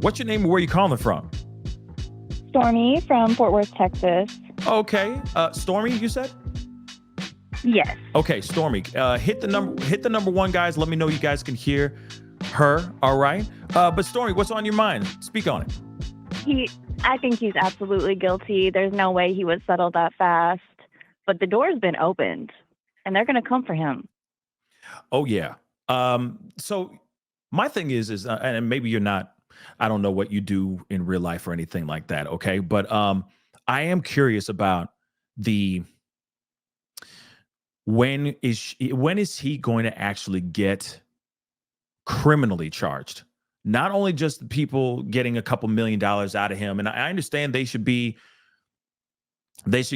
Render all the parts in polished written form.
What's your name and where you calling from? Stormy from Fort Worth, Texas. Okay. Stormy, you said? Yes. Okay, Stormy. Hit the number one, guys. Let me know you guys can hear her. All right. But Stormy, what's on your mind? Speak on it. I think he's absolutely guilty. There's no way he would settle that fast. But the door's been opened, and they're going to come for him. Oh yeah. So my thing is, and maybe you're not. I don't know what you do in real life or anything like that. Okay, but I am curious about when is he going to actually get criminally charged? Not only just the people getting a couple $1 million out of him, and I understand they should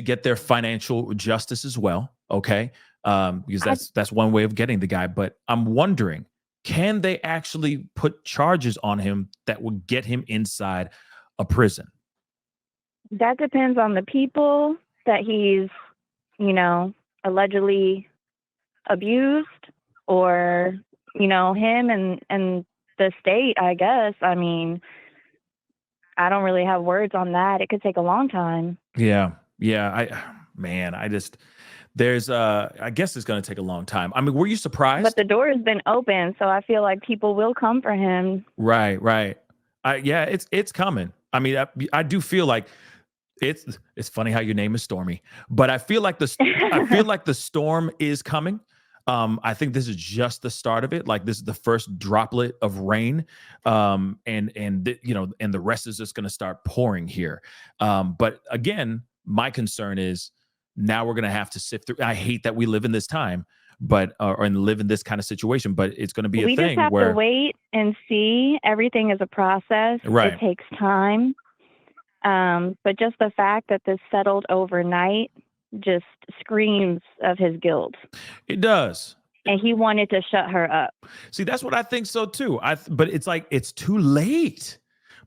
get their financial justice as well, okay? Because that's one way of getting the guy. But I'm wondering, can they actually put charges on him that will get him inside a prison? That depends on the people that he's, allegedly abused, or, him and the state, I guess. I mean, I don't really have words on that. It could take a long time. Yeah. I guess it's going to take a long time. I mean, were you surprised? But the door has been open, so I feel like people will come for him. Right. Yeah, it's coming. I mean, I do feel like it's funny how your name is Stormy, but I feel like the storm is coming. I think this is just the start of it. Like, this is the first droplet of rain, and the rest is just going to start pouring here. But again, my concern is now we're going to have to sift through. I hate that we live in this time, but and live in this kind of situation. But it's going to be a thing where we just have to wait and see. Everything is a process. Right. It takes time. But just the fact that this settled overnight just screams of his guilt. It does. And he wanted to shut her up. See, that's what I think so too. But it's like, it's too late.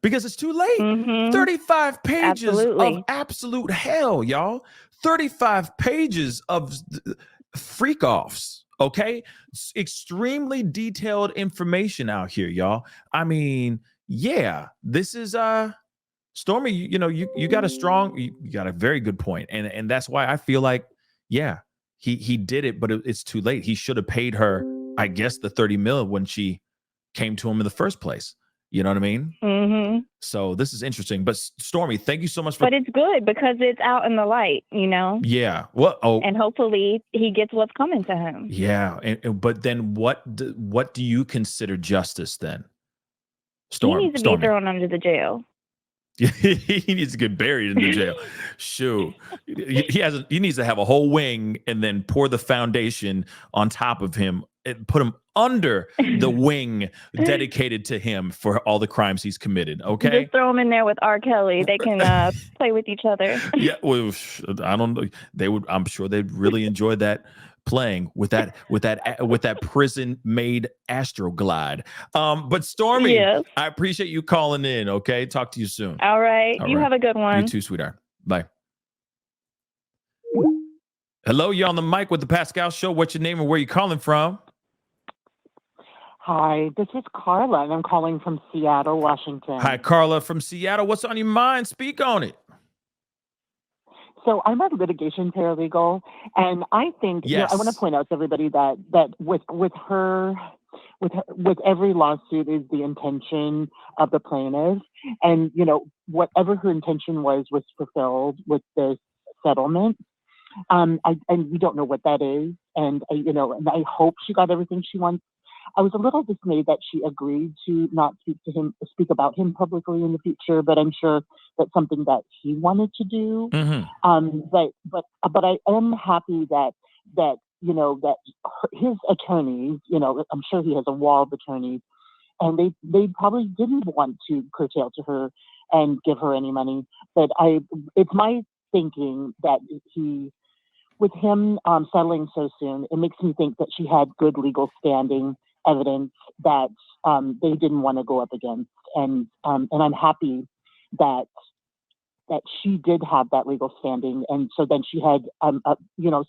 Because it's too late. Mm-hmm. 35 pages of absolute hell, y'all. 35 pages of freak offs. Okay. Extremely detailed information out here, y'all. I mean, yeah, this is Stormy, you got you got a very good point. And that's why I feel like, yeah, he did it, but it's too late. He should have paid her, I guess, the $30 million when she came to him in the first place. You know what I mean? Mm-hmm. So this is interesting. But Stormy, thank you so much for. But it's good because it's out in the light, Yeah. Well, and hopefully he gets what's coming to him. Yeah. But then what do you consider justice then? Stormy. He needs to be thrown under the jail. He needs to get buried in the jail. Shoot. He needs to have a whole wing and then pour the foundation on top of him and put him under the wing dedicated to him for all the crimes he's committed. Okay. Just throw him in there with R. Kelly. They can play with each other. Yeah. Well, I don't know. I'm sure they'd really enjoy that, playing with that prison-made Astroglide. But Stormy, yes. I appreciate you calling in. Okay, talk to you soon. All right, you have a good one. You too, sweetheart. Bye. Hello, you're on the mic with the Pascal Show. What's your name and where you calling from? Hi, this is Carla, and I'm calling from Seattle, Washington. Hi, Carla from Seattle. What's on your mind? Speak on it. So I'm a litigation paralegal, and I think I want to point out to everybody that with every lawsuit is the intention of the plaintiff, and whatever her intention was fulfilled with this settlement. And we don't know what that is, and I hope she got everything she wants. I was a little dismayed that she agreed to not speak about him publicly in the future, but I'm sure that's something that he wanted to do. Mm-hmm. But I am happy that his attorneys, I'm sure he has a wall of attorneys, and they probably didn't want to curtail to her and give her any money. But it's my thinking that with him settling so soon, it makes me think that she had good legal standing, evidence that they didn't want to go up against, and I'm happy that she did have that legal standing, and so then she had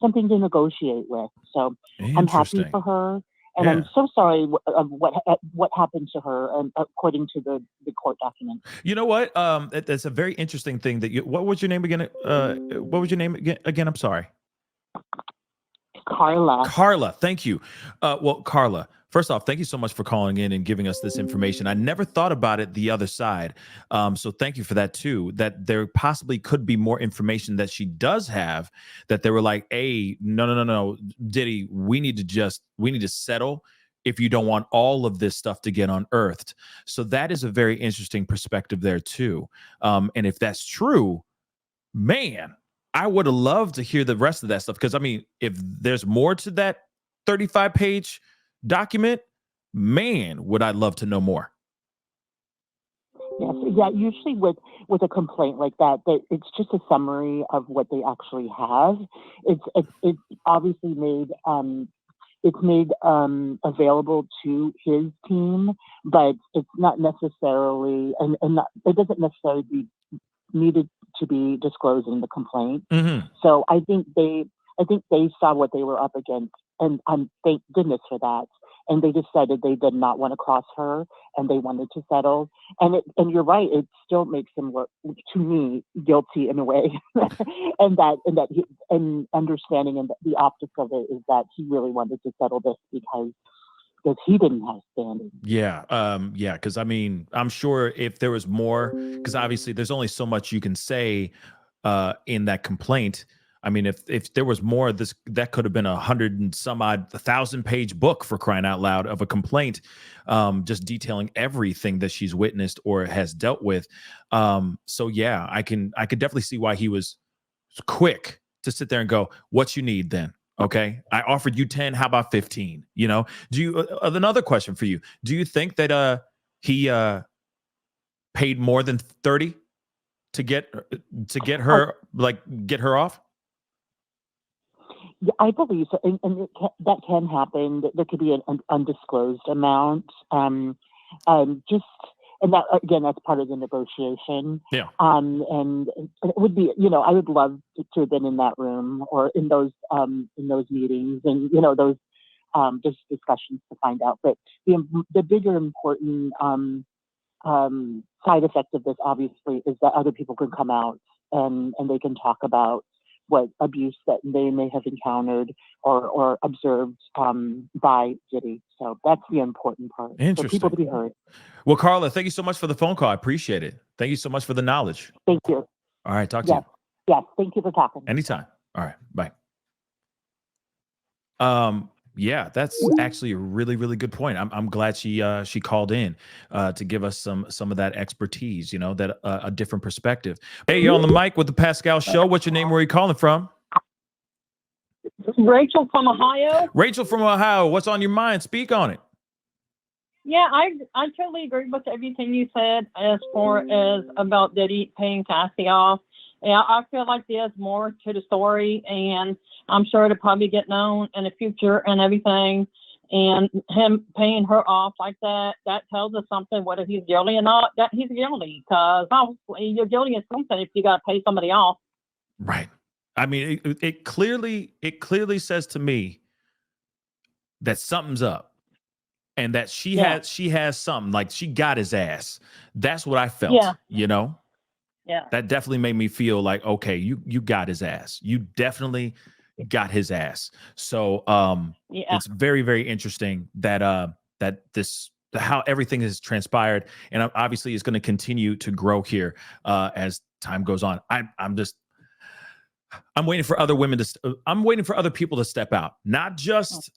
something to negotiate with. So I'm happy for her, and I'm so sorry of what happened to her, according to the court documents. You know what? That's a very interesting thing that you. What was your name again? What was your name again? I'm sorry. Carla. Carla, thank you. Well, Carla, first off, thank you so much for calling in and giving us this information. I never thought about it the other side. So thank you for that too, that there possibly could be more information that she does have that they were like, hey, no, Diddy, we need to settle if you don't want all of this stuff to get unearthed. So that is a very interesting perspective there too. And if that's true, man, I would have loved to hear the rest of that stuff. Because I mean, if there's more to that 35-page document, man, would I love to know more. Yes, yeah. Usually with a complaint like that, it's just a summary of what they actually have. It's obviously made available to his team, but it's not necessarily it doesn't necessarily be needed to be disclosed in the complaint. Mm-hmm. So I think they saw what they were up against, and thank goodness for that. And they decided they did not want to cross her, and they wanted to settle. And you're right, it still makes him look, to me, guilty in a way. and understanding and the optics of it is that he really wanted to settle this because he didn't have standing. Yeah. Because I mean, I'm sure if there was more, because obviously there's only so much you can say in that complaint. I mean, if there was more, that could have been 100 and some odd 1,000-page book, for crying out loud, of a complaint, just detailing everything that she's witnessed or has dealt with. So yeah, I could definitely see why he was quick to sit there and go, "What you need then?" Okay, I offered you 10. How about 15? You know, another question for you. Do you think that he paid more than 30 to get her get her off? Yeah, I believe so, and that can happen. There could be an undisclosed amount. Just and that again, that's part of the negotiation. Yeah. And it would be, I would love to have been in that room or in those meetings and those just discussions to find out. But the bigger important side effect of this, obviously, is that other people can come out and they can talk about what abuse that they may have encountered or observed by Diddy. So that's the important part. Interesting. For people to be heard. Well, Carla, thank you so much for the phone call. I appreciate it. Thank you so much for the knowledge. Thank you. All right. Talk to you. Yes. Thank you for talking. Anytime. All right. Bye. Yeah, that's actually a really, really good point. I'm glad she called in to give us some of that expertise, that a different perspective. Hey, you're on the mic with the Pascal Show. What's your name? Where are you calling from? Rachel from Ohio. Rachel from Ohio. What's on your mind? Speak on it. Yeah, I totally agree with everything you said as far as about Diddy paying Cassie off. Yeah, I feel like there's more to the story, and I'm sure it'll probably get known in the future and everything. And him paying her off like that tells us something, whether he's guilty or not, that he's guilty. Because obviously you're guilty of something if you got to pay somebody off. Right. I mean, it clearly says to me that something's up. And that she has something, like she got his ass. That's what I felt, Yeah. That definitely made me feel like, okay, you got his ass. You definitely got his ass. So it's very, very interesting that how everything has transpired. And obviously it's going to continue to grow here as time goes on. I'm waiting for other women I'm waiting for other people to step out, not just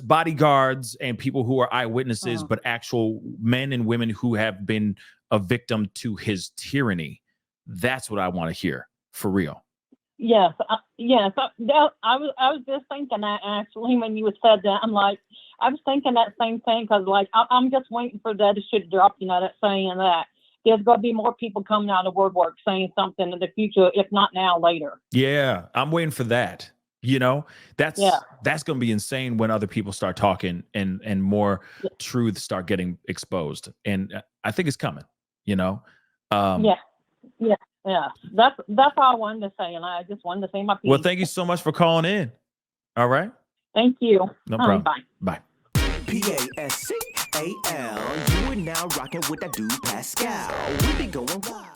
bodyguards and people who are eyewitnesses, but actual men and women who have been a victim to his tyranny. That's what I want to hear, for real. Yes. I was just thinking that actually when you said that. I'm like, I was thinking that same thing because I'm just waiting for that shit to drop. That saying that. There's going to be more people coming out of woodwork saying something in the future, if not now, later. Yeah, I'm waiting for that. That's going to be insane when other people start talking and more truths start getting exposed. And I think it's coming, Yeah. That's all I wanted to say. And I just wanted to say my piece. Well, thank you so much for calling in. All right. Thank you. No problem. Bye. Bye. PASC You are now rocking with that dude Pascal. We be going wild.